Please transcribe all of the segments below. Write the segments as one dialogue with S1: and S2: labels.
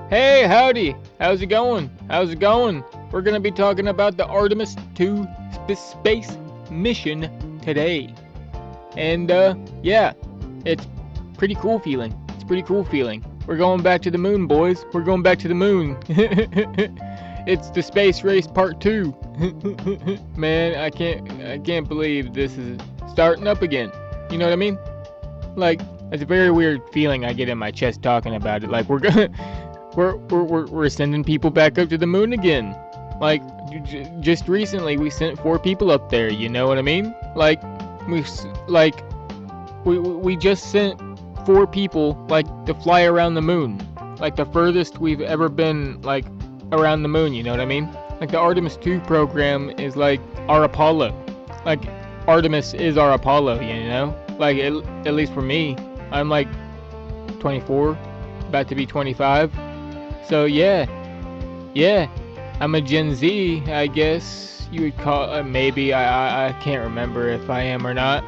S1: Hey, howdy! How's it going? How's it going? We're gonna be talking about the Artemis 2 space mission today. And, yeah, it's pretty cool feeling. It's pretty cool feeling. We're going back to the moon, boys. We're going back to the moon. It's the space race part 2. Man, I can't believe this is starting up again. You know what I mean? Like, it's a very weird feeling I get in my chest talking about it. Like, we're sending people back up to the moon again. Like, just recently we sent 4 people up there. You know what I mean? Like, we just sent 4 people to fly around the moon. Like the furthest we've ever been around the moon. You know what I mean? Like the Artemis 2 program is like our Apollo. Like Artemis is our Apollo. You know? Like at least for me, I'm like 24, about to be 25. So yeah, I'm a Gen Z, I guess you would call. Maybe I can't remember if I am or not.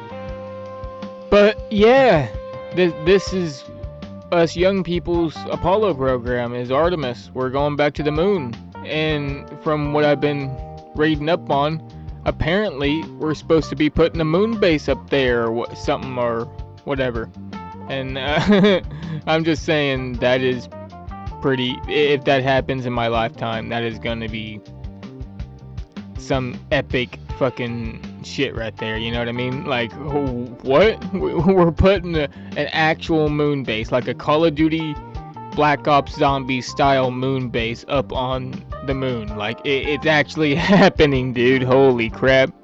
S1: But yeah, this is us young people's Apollo program. Is Artemis. We're going back to the moon, and from what I've been reading up on, apparently we're supposed to be putting a moon base up there or something or whatever. And I'm just saying that is pretty. If that happens in my lifetime, that is gonna be some epic fucking shit right there. You know what I mean? Like, what? We're putting an actual moon base, like a Call of Duty Black Ops Zombie style moon base up on the moon. Like, it's actually happening, dude. Holy crap.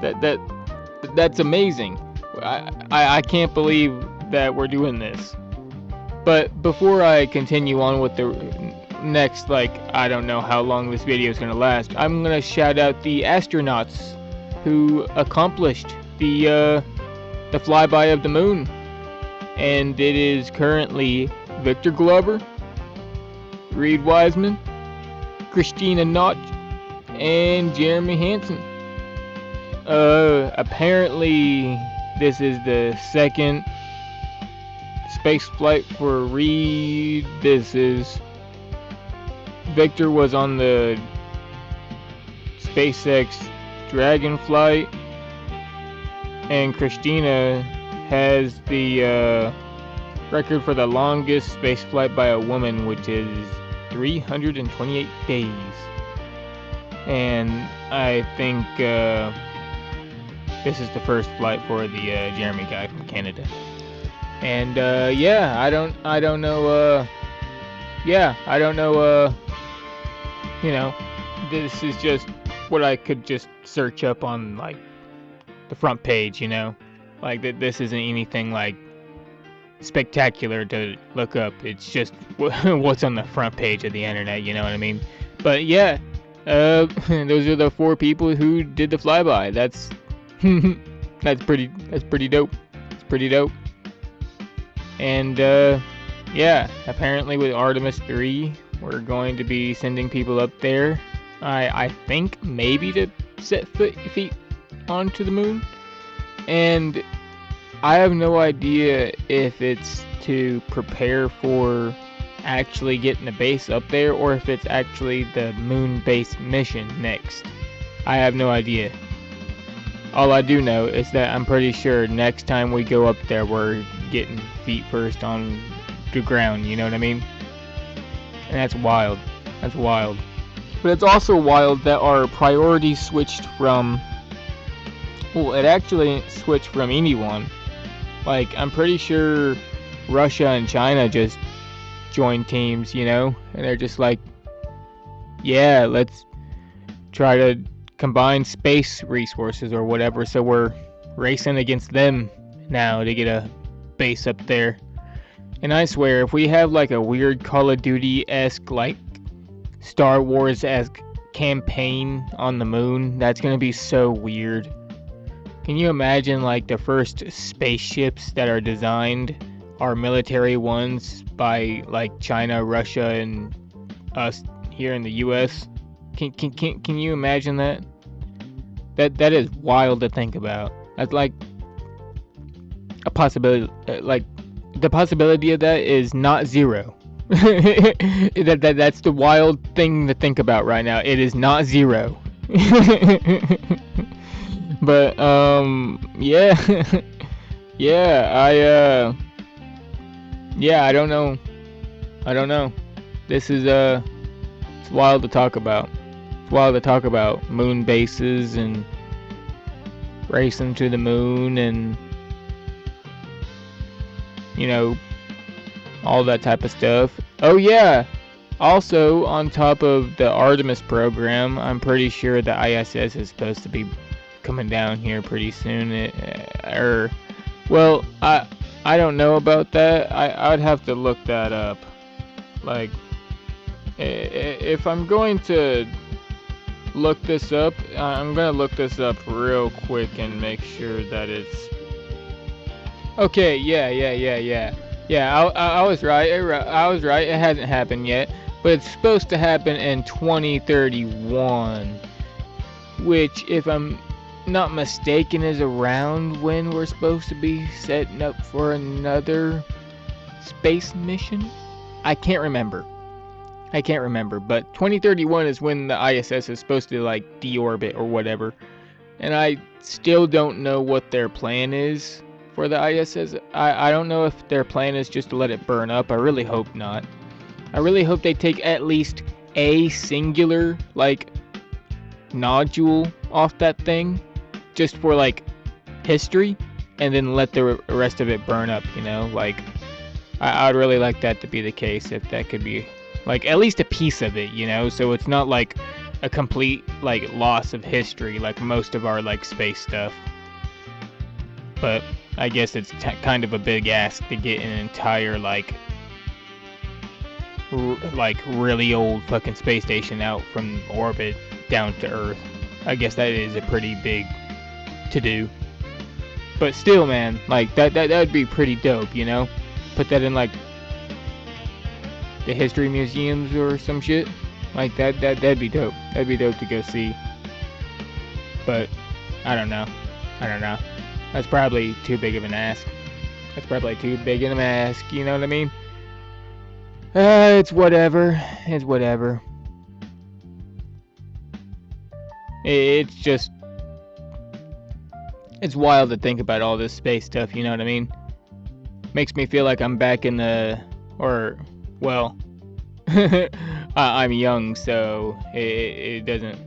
S1: That's amazing. I can't believe that we're doing this. But before I continue on with the next, I don't know how long this video is going to last, I'm going to shout out the astronauts who accomplished the flyby of the moon. And it is currently Victor Glover, Reed Wiseman, Christina Notch, and Jeremy Hansen. Apparently this is the second space flight for Reed. Victor was on the SpaceX Dragon flight, and Christina has the record for the longest space flight by a woman, which is 328 days. And I think this is the first flight for the Jeremy guy from Canada. And yeah, I don't know. You know, this is just what I could just search up on the front page. You know, this isn't anything spectacular to look up. It's just what's on the front page of the internet. You know what I mean? But yeah, those are the 4 people who did the flyby. That's pretty dope. It's pretty dope. And yeah, apparently with Artemis 3, we're going to be sending people up there. I think maybe to set feet onto the moon. And I have no idea if it's to prepare for actually getting the base up there, or if it's actually the moon base mission next. I have no idea. All I do know is that I'm pretty sure next time we go up there, we're getting feet first on the ground. You know what I mean? And that's wild. That's wild. But it's also wild that our priority switched from... Well, it actually switched from anyone. I'm pretty sure Russia and China just joined teams, you know? And they're just yeah, let's try to combine space resources or whatever. So we're racing against them now to get a base up there. And I swear, if we have a weird Call of Duty-esque, Star Wars-esque campaign on the moon, that's gonna be so weird. Can you imagine the first spaceships that are designed are military ones by China, Russia, and us here in the US? Can you imagine that? That is wild to think about. That's a possibility. The possibility of that is not zero. That's the wild thing to think about right now. It is not 0. But yeah. Yeah, I don't know. This is it's wild to talk about. It's wild to talk about moon bases and racing to the moon and all that type of stuff. Oh yeah. Also, on top of the Artemis program, I'm pretty sure the ISS is supposed to be coming down here pretty soon. Well, I don't know about that. I'd have to look that up. Like, if I'm going to look this up, I'm gonna look this up real quick and make sure that it's okay. Yeah. I was right. I was right. It hasn't happened yet, but it's supposed to happen in 2031, which, if I'm not mistaken, is around when we're supposed to be setting up for another space mission. I can't remember, but 2031 is when the ISS is supposed to like deorbit or whatever, and I still don't know what their plan is for the ISS. I don't know if their plan is just to let it burn up. I really hope not. I really hope they take at least a singular like nodule off that thing, just for like history, and then let the rest of it burn up. Like I'd really like that to be the case, if that could be like at least a piece of it, so it's not like a complete like loss of history like most of our like space stuff. But I guess it's kind of a big ask to get an entire like really old fucking space station out from orbit down to Earth. I guess that is a pretty big to do. But still, man, like that'd be pretty dope, Put that in like the history museums or some shit. Like that'd be dope. That'd be dope to go see. But I don't know. That's probably too big of an ask. You know what I mean? It's whatever. It's just, it's wild to think about all this space stuff, you know what I mean? Makes me feel like I'm back in I'm young, so it doesn't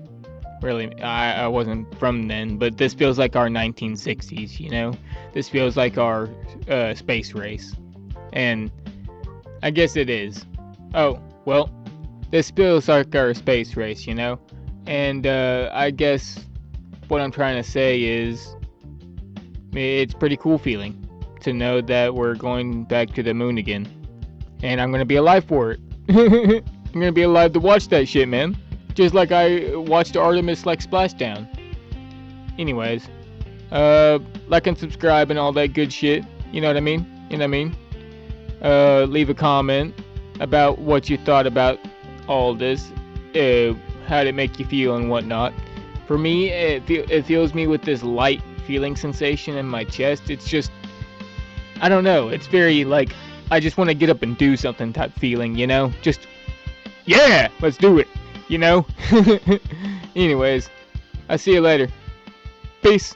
S1: really, I wasn't from then, but this feels like our 1960s, This feels like our space race. And I guess it is. Oh, well, this feels like our space race, And I guess what I'm trying to say is it's pretty cool feeling to know that we're going back to the moon again. And I'm going to be alive for it. I'm going to be alive to watch that shit, man. Just like I watched Artemis like splashdown. Anyways, like and subscribe and all that good shit. You know what I mean? Leave a comment about what you thought about all this. How did it make you feel and whatnot. For me, it fills me with this light feeling sensation in my chest. It's just, I don't know. It's very like, I just want to get up and do something type feeling, Just, yeah, let's do it, Anyways, I'll see you later. Peace.